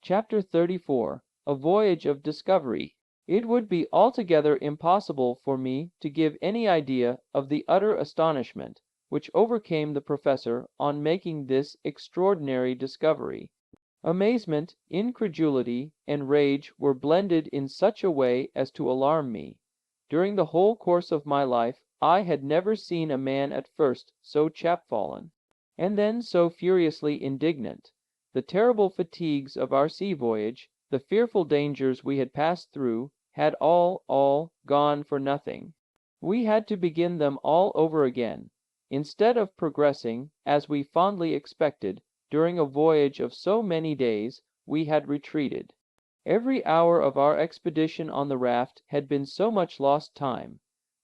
Chapter 34. A Voyage of Discovery. It would be altogether impossible for me to give any idea of the utter astonishment which overcame the Professor on making this extraordinary discovery. Amazement, incredulity, and rage were blended in such a way as to alarm me. During the whole course of my life I had never seen a man at first so chapfallen, and then so furiously indignant. The terrible fatigues of our sea voyage, the fearful dangers we had passed through, had all gone for nothing. We had to begin them all over again. Instead of progressing, as we fondly expected, during a voyage of so many days, we had retreated. Every hour of our expedition on the raft had been so much lost time.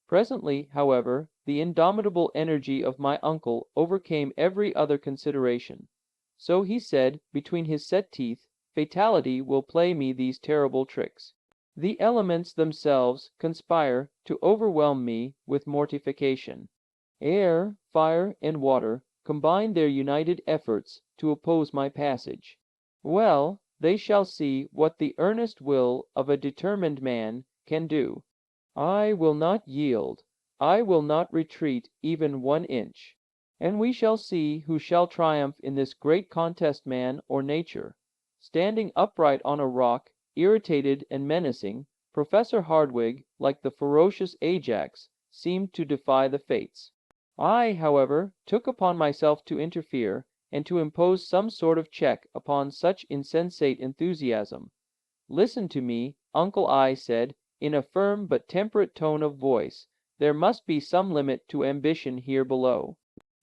Presently, however, the indomitable energy of my uncle overcame every other consideration. So he said, between his set teeth, "Fatality will play me these terrible tricks. The elements themselves conspire to overwhelm me with mortification. Air, fire, and water combine their united efforts to oppose my passage. Well, they shall see what the earnest will of a determined man can do. I will not yield. I will not retreat even 1 inch. And we shall see who shall triumph in this great contest, man or nature." Standing upright on a rock, irritated and menacing, Professor Hardwigg, like the ferocious Ajax, seemed to defy the fates. I, however, took upon myself to interfere, and to impose some sort of check upon such insensate enthusiasm. "Listen to me, Uncle," I said, in a firm but temperate tone of voice. "There must be some limit to ambition here below.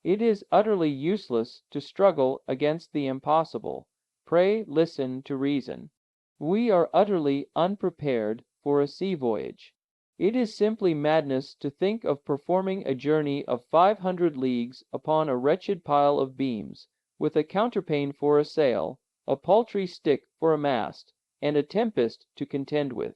It is utterly useless to struggle against the impossible. Pray listen to reason. We are utterly unprepared for a sea voyage. It is simply madness to think of performing a journey of 500 leagues upon a wretched pile of beams, with a counterpane for a sail, a paltry stick for a mast, and a tempest to contend with.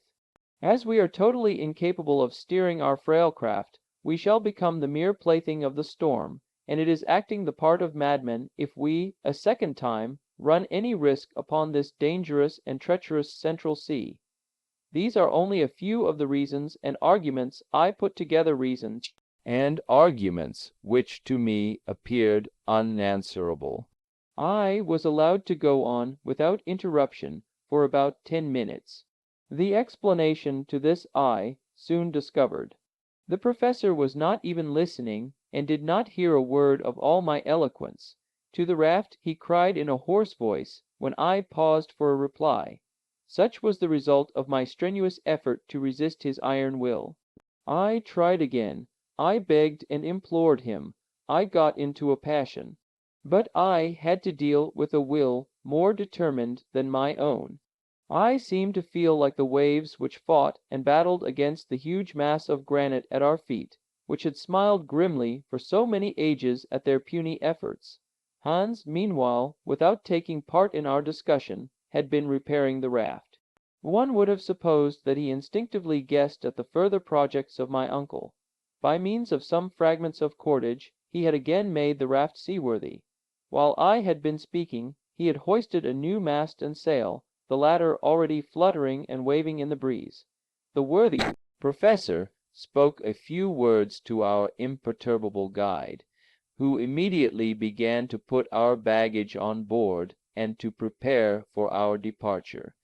As we are totally incapable of steering our frail craft, we shall become the mere plaything of the storm, and it is acting the part of madmen if we, a second time, run any risk upon this dangerous and treacherous Central Sea. These are only a few of the reasons and arguments I put together, reasons and arguments which to me appeared unanswerable. I was allowed to go on without interruption for about 10 minutes. The explanation to this I soon discovered. The Professor was not even listening, and did not hear a word of all my eloquence. To the raft he cried in a hoarse voice, when I paused for a reply. Such was the result of my strenuous effort to resist his iron will. I tried again. I begged and implored him. I got into a passion. But I had to deal with a will more determined than my own. I seemed to feel like the waves which fought and battled against the huge mass of granite at our feet, which had smiled grimly for so many ages at their puny efforts. Hans, meanwhile, without taking part in our discussion, had been repairing the raft. One would have supposed that he instinctively guessed at the further projects of my uncle. By means of some fragments of cordage, he had again made the raft seaworthy. While I had been speaking, he had hoisted a new mast and sail, the latter already fluttering and waving in the breeze. The worthy Professor spoke a few words to our imperturbable guide, who immediately began to put our baggage on board and to prepare for our departure.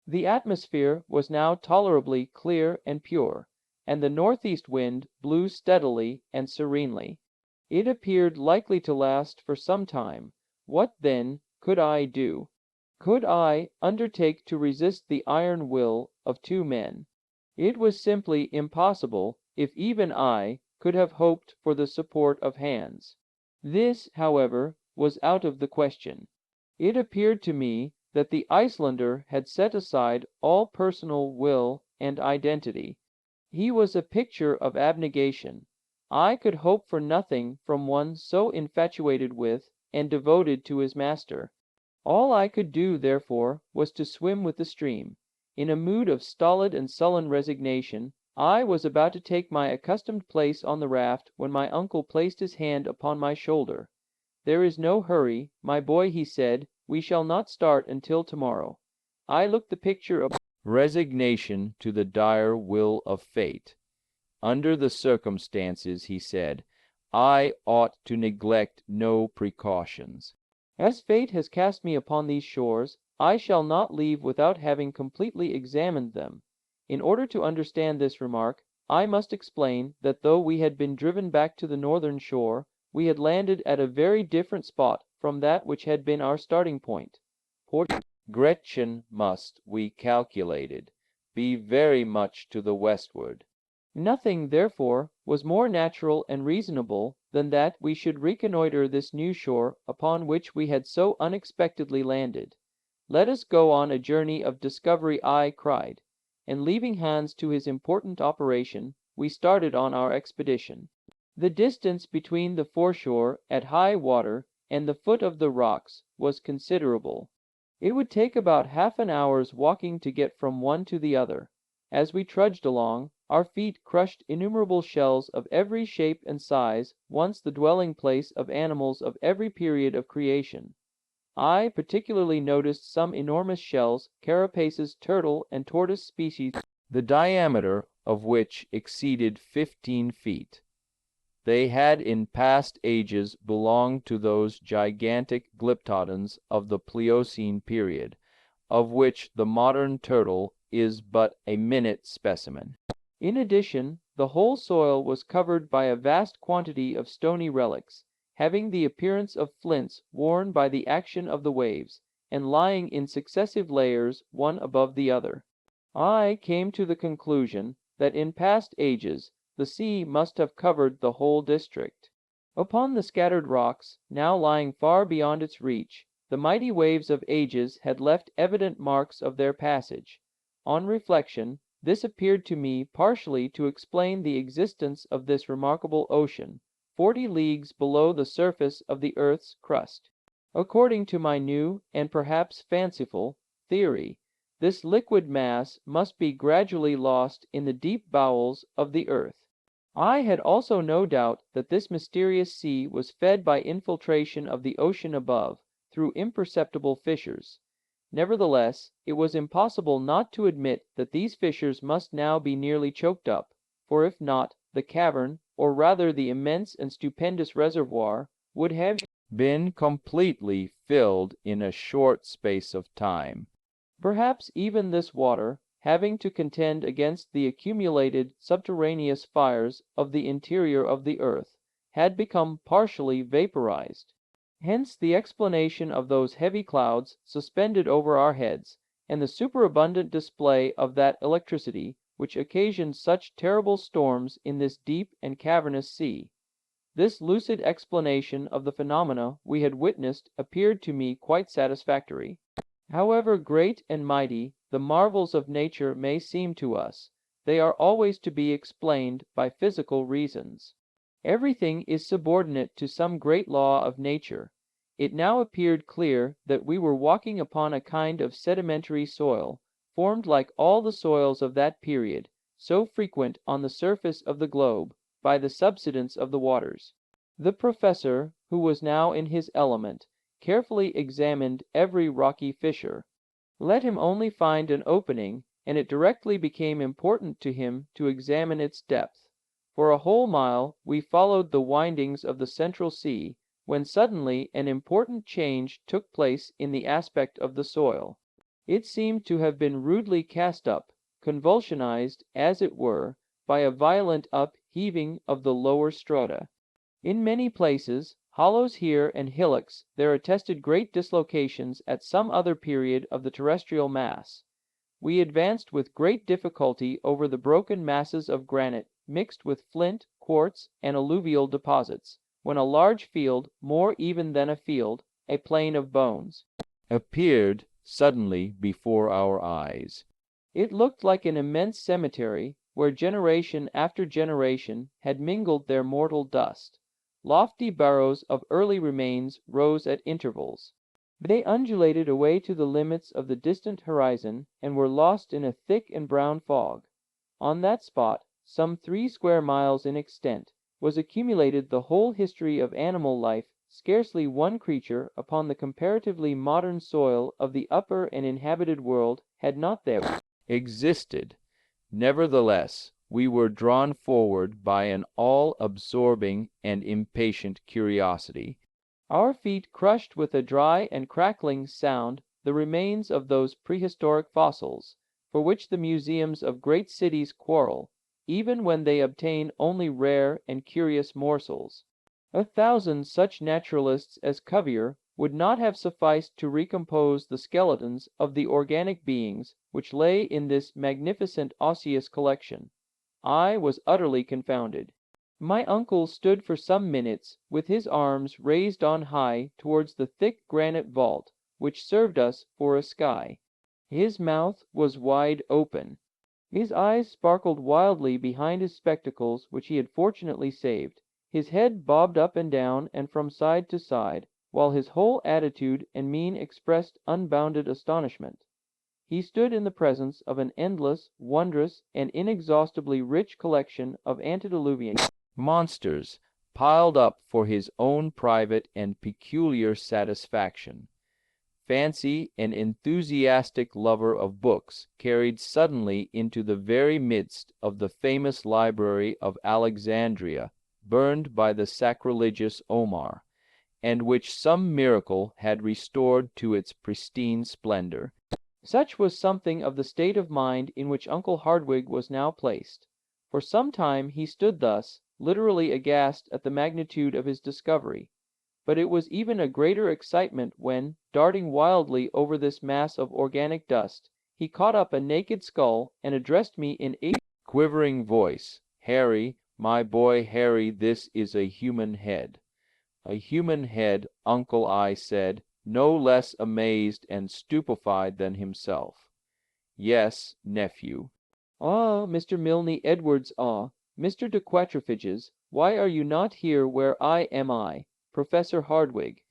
The atmosphere was now tolerably clear and pure, and the northeast wind blew steadily and serenely. It appeared likely to last for some time. What, then, could I do? Could I undertake to resist the iron will of 2 men? It was simply impossible, if even I could have hoped for the support of Hans. This, however, was out of the question. It appeared to me that the Icelander had set aside all personal will and identity. He was a picture of abnegation. I could hope for nothing from one so infatuated with and devoted to his master. All I could do, therefore, was to swim with the stream. In a mood of stolid and sullen resignation, I was about to take my accustomed place on the raft when my uncle placed his hand upon my shoulder. "There is no hurry, my boy," he said. "We shall not start until tomorrow. I looked the picture of resignation to the dire will of fate. Under the circumstances, he said, I ought to neglect no precautions. As fate has cast me upon these shores, I shall not leave without having completely examined them. In order to understand this remark, I must explain that though we had been driven back to the northern shore, we had landed at a very different spot from that which had been our starting point. Port Gretchen must, we calculated, be very much to the westward. Nothing, therefore, was more natural and reasonable than that we should reconnoiter this new shore upon which we had so unexpectedly landed. Let us go on a journey of discovery, I cried, and leaving Hans to his important operation, we started on our expedition. The distance between the foreshore at high water and the foot of the rocks was considerable. It would take about half an hour's walking to get from one to the other. As we trudged along, our feet crushed innumerable shells of every shape and size, once the dwelling place of animals of every period of creation. I particularly noticed some enormous shells, carapaces, turtle, and tortoise species, the diameter of which exceeded 15 feet. They had in past ages belonged to those gigantic glyptodons of the Pliocene period, of which the modern turtle is but a minute specimen. In addition, the whole soil was covered by a vast quantity of stony relics, having the appearance of flints worn by the action of the waves, and lying in successive layers one above the other. I came to the conclusion that in past ages the sea must have covered the whole district. Upon the scattered rocks, now lying far beyond its reach, the mighty waves of ages had left evident marks of their passage. On reflection, this appeared to me partially to explain the existence of this remarkable ocean, 40 leagues below the surface of the earth's crust. According to my new, and perhaps fanciful, theory, this liquid mass must be gradually lost in the deep bowels of the earth. I had also no doubt that this mysterious sea was fed by infiltration of the ocean above, through imperceptible fissures. Nevertheless, it was impossible not to admit that these fissures must now be nearly choked up, for if not, the cavern, or rather the immense and stupendous reservoir, would have been completely filled in a short space of time. Perhaps even this water, having to contend against the accumulated subterraneous fires of the interior of the earth, had become partially vaporized. Hence the explanation of those heavy clouds suspended over our heads, and the superabundant display of that electricity which occasioned such terrible storms in this deep and cavernous sea. This lucid explanation of the phenomena we had witnessed appeared to me quite satisfactory. However great and mighty the marvels of nature may seem to us, they are always to be explained by physical reasons. Everything is subordinate to some great law of nature. It now appeared clear that we were walking upon a kind of sedimentary soil, formed like all the soils of that period, so frequent on the surface of the globe, by the subsidence of the waters. The professor, who was now in his element, carefully examined every rocky fissure. Let him only find an opening, and it directly became important to him to examine its depth. For a whole mile we followed the windings of the central sea, when suddenly an important change took place in the aspect of the soil. It seemed to have been rudely cast up, convulsionized, as it were, by a violent upheaving of the lower strata. In many places, hollows here and hillocks there attested great dislocations at some other period of the terrestrial mass. We advanced with great difficulty over the broken masses of granite mixed with flint, quartz, and alluvial deposits, when a large field, more even than a field, a plain of bones, appeared suddenly before our eyes. It looked like an immense cemetery, where generation after generation had mingled their mortal dust. Lofty barrows of early remains rose at intervals. They undulated away to the limits of the distant horizon, and were lost in a thick and brown fog. On that spot, some 3 square miles in extent, was accumulated the whole history of animal life scarcely one creature upon the comparatively modern soil of the upper and inhabited world had not there existed. Nevertheless, we were drawn forward by an all-absorbing and impatient curiosity. Our feet crushed with a dry and crackling sound the remains of those prehistoric fossils, for which the museums of great cities quarrel, even when they obtain only rare and curious morsels. 1,000 such naturalists as Cuvier would not have sufficed to recompose the skeletons of the organic beings which lay in this magnificent osseous collection. I was utterly confounded. My uncle stood for some minutes with his arms raised on high towards the thick granite vault which served us for a sky. His mouth was wide open. His eyes sparkled wildly behind his spectacles which he had fortunately saved. His head bobbed up and down and from side to side, while his whole attitude and mien expressed unbounded astonishment. He stood in the presence of an endless, wondrous, and inexhaustibly rich collection of antediluvian monsters, piled up for his own private and peculiar satisfaction. Fancy, an enthusiastic lover of books, carried suddenly into the very midst of the famous library of Alexandria, burned by the sacrilegious Omar, and which some miracle had restored to its pristine splendor. Such was something of the state of mind in which Uncle Hardwigg was now placed. For some time he stood thus, literally aghast at the magnitude of his discovery. But it was even a greater excitement when, darting wildly over this mass of organic dust, he caught up a naked skull and addressed me in a quivering voice. "Harry, my boy Harry, this is a human head." "A human head, uncle," I said, no less amazed and stupefied than himself. "Yes, nephew." "Ah, Mr. Milne Edwards, ah, Mr. de Quatrefages, why are you not here where I am Professor Hardwigg?